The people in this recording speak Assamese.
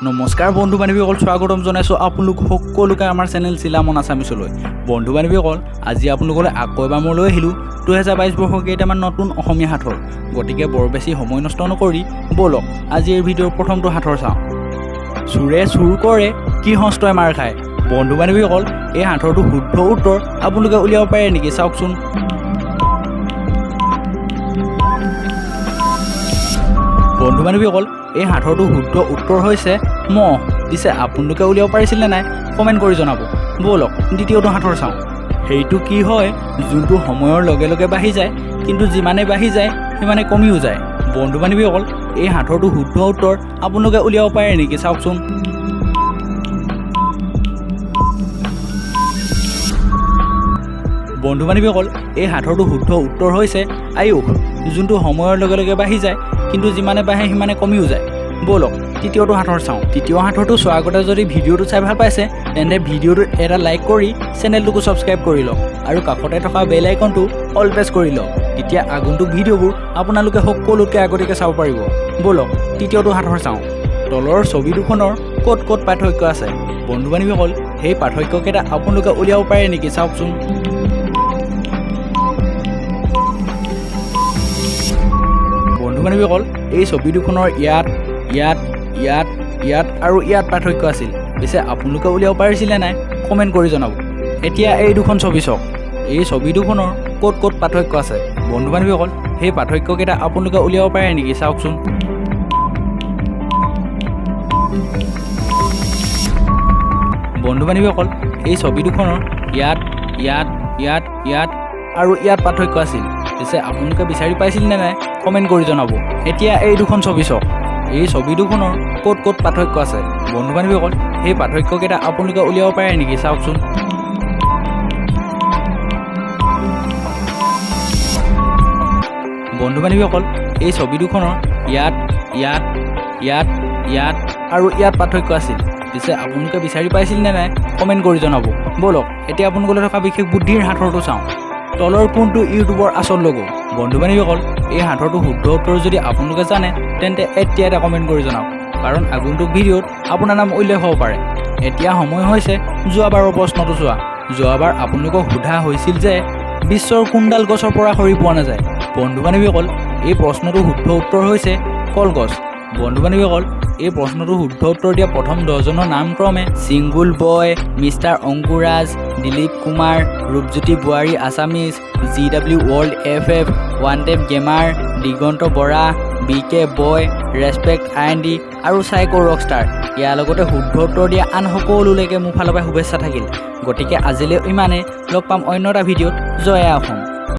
নমস্কাৰ বন্ধু বান্ধৱীসকল, স্বাগতম জনাইছোঁ আপোনালোক সকলোকে আমাৰ চেনেল চিলামন আছামিছলৈ। বন্ধু বান্ধৱীসকল, আজি আপোনালোকলৈ আকৌ এবাৰ মই লৈ আহিলোঁ 2022 বৰ্ষৰ কেইটামান নতুন অসমীয়া সাঁথৰ। গতিকে বৰ বেছি সময় নষ্ট নকৰি ব'লক আজি এই ভিডিঅ'ৰ প্ৰথমটো সাঁথৰ চাওঁ। চোৰে চুৰ কৰে কি হস্তই মাৰ খায়। বন্ধু বান্ধৱীসকল, এই সাঁথৰটো শুদ্ধ উত্তৰ আপোনালোকে উলিয়াব পাৰে নেকি চাওকচোন। বন্ধু বান্ধৱীসকল, এই সাঁথৰটো শুদ্ধ উত্তৰ হৈছে মহ। পিছে আপোনালোকে উলিয়াব পাৰিছিলে নাই কমেণ্ট কৰি জনাব। ব'লক দ্বিতীয়টো সাঁথৰ চাওঁ। সেইটো কি হয় যোনটো সময়ৰ লগে লগে বাঢ়ি যায়, কিন্তু যিমানে বাঢ়ি যায় সিমানে কমিও যায়। বন্ধু বান্ধৱীসকল, এই সাঁথৰটো শুদ্ধ উত্তৰ আপোনালোকে উলিয়াব পাৰে নেকি চাওকচোন। বন্ধু বান্ধৱীসকল, এই সাঁথৰটো শুদ্ধ উত্তৰ হৈছে আয়ুস, যোনটো সময়ৰ লগে লগে বাঢ়ি যায় কিন্তু যিমানে বাঢ়ে সিমানে কমিও যায়। ব'লক তৃতীয়টো সাঁথৰ চাওঁ। তৃতীয় সাঁথৰটো চোৱাৰ আগতে যদি ভিডিঅ'টো চাই ভাল পাইছে তেন্তে ভিডিঅ'টোত এটা লাইক কৰি চেনেলটোকো ছাবস্ক্ৰাইব কৰি লওক আৰু কাষতে থকা বেল আইকনটো অল প্ৰেছ কৰি লওক। তেতিয়া আগন্তুক ভিডিঅ'বোৰ আপোনালোকে সকলোতকৈ আগতীয়াকৈ চাব পাৰিব। ব'লক তৃতীয়টো সাঁথৰ চাওঁ। তলৰ ছবি দুখনৰ ক'ত ক'ত পাৰ্থক্য আছে। বন্ধু বান্ধৱীসকল, সেই পাৰ্থক্যকেইটা আপোনালোকে উলিয়াব পাৰে নেকি চাওকচোন। বন্ধু বান্ধৱীসকল, এই ছবি দুখনৰ ইয়াত আৰু ইয়াত পাৰ্থক্য আছিল। পিছে আপোনালোকে উলিয়াব পাৰিছিলে নাই কমেণ্ট কৰি জনাব। এতিয়া এই দুখন ছবি চাওক। এই ছবি দুখনৰ ক'ত ক'ত পাৰ্থক্য আছে। বন্ধু বান্ধৱীসকল, সেই পাৰ্থক্যকেইটা আপোনালোকে উলিয়াব পাৰে নেকি চাওকচোন। বন্ধু বান্ধৱীসকল, এই ছবি দুখনৰ ইয়াত আৰু ইয়াত পাৰ্থক্য আছিল। পিছে আপোনালোকে বিচাৰি পাইছিল নে নাই কমেণ্ট কৰি জনাব। এতিয়া এই দুখন ছবি চাওক। এই ছবি দুখনৰ ক'ত ক'ত পাৰ্থক্য আছে। বন্ধু বান্ধৱীসকল, সেই পাৰ্থক্যকেইটা আপোনালোকে উলিয়াব পাৰে নেকি চাওকচোন। বন্ধু বান্ধৱীসকল, এই ছবি দুখনৰ ইয়াত আৰু ইয়াত পাৰ্থক্য আছিল। পিছে আপোনালোকে বিচাৰি পাইছিল নে নাই কমেণ্ট কৰি জনাব। ব'লক এতিয়া আপোনালোকলৈ থকা বিশেষ বুদ্ধিৰ সাঁথৰটো চাওঁ। তলৰ কোনটো ইউটিউবৰ আচল লগো। বন্ধু বান্ধৱীসকল, এই সাঁথৰটো শুদ্ধ উত্তৰ যদি আপোনালোকে জানে তেন্তে এতিয়া এটা কমেণ্ট কৰি জনাওক, কাৰণ আগন্তুক ভিডিঅ'ত আপোনাৰ নাম উল্লেখ হ'ব পাৰে। এতিয়া সময় হৈছে যোৱাবাৰৰ প্ৰশ্নটো চোৱা। যোৱাবাৰ আপোনালোকক সোধা হৈছিল যে বিশ্বৰ কোনডাল গছৰ পৰা সৰি পোৱা নাযায়। বন্ধু বান্ধৱীসকল, এই প্ৰশ্নটোৰ শুদ্ধ উত্তৰ হৈছে কলগছ। বন্ধু বান্ধৱীসকল, এই প্ৰশ্নটোৰ শুদ্ধ উত্তৰ দিয়া প্ৰথম 10জনৰ নাম ক্ৰমে চিংগুল বয়, মিষ্টাৰ অংকুৰাজ, দিলীপ কুমাৰ, ৰূপজ্যোতি বোৱাৰী Assamese, GW world FF, one tap gamer, Diganta Bora, BK boy, respect IND আৰু চাইকো ৰকষ্টাৰ। ইয়াৰ লগতে শুদ্ধ উত্তৰ দিয়া আন সকলোলৈকে মোৰ ফালৰ পৰা শুভেচ্ছা থাকিল। গতিকে আজিলৈ ইমানে, লগ পাম অন্য এটা ভিডিঅ'ত। জয় অসম।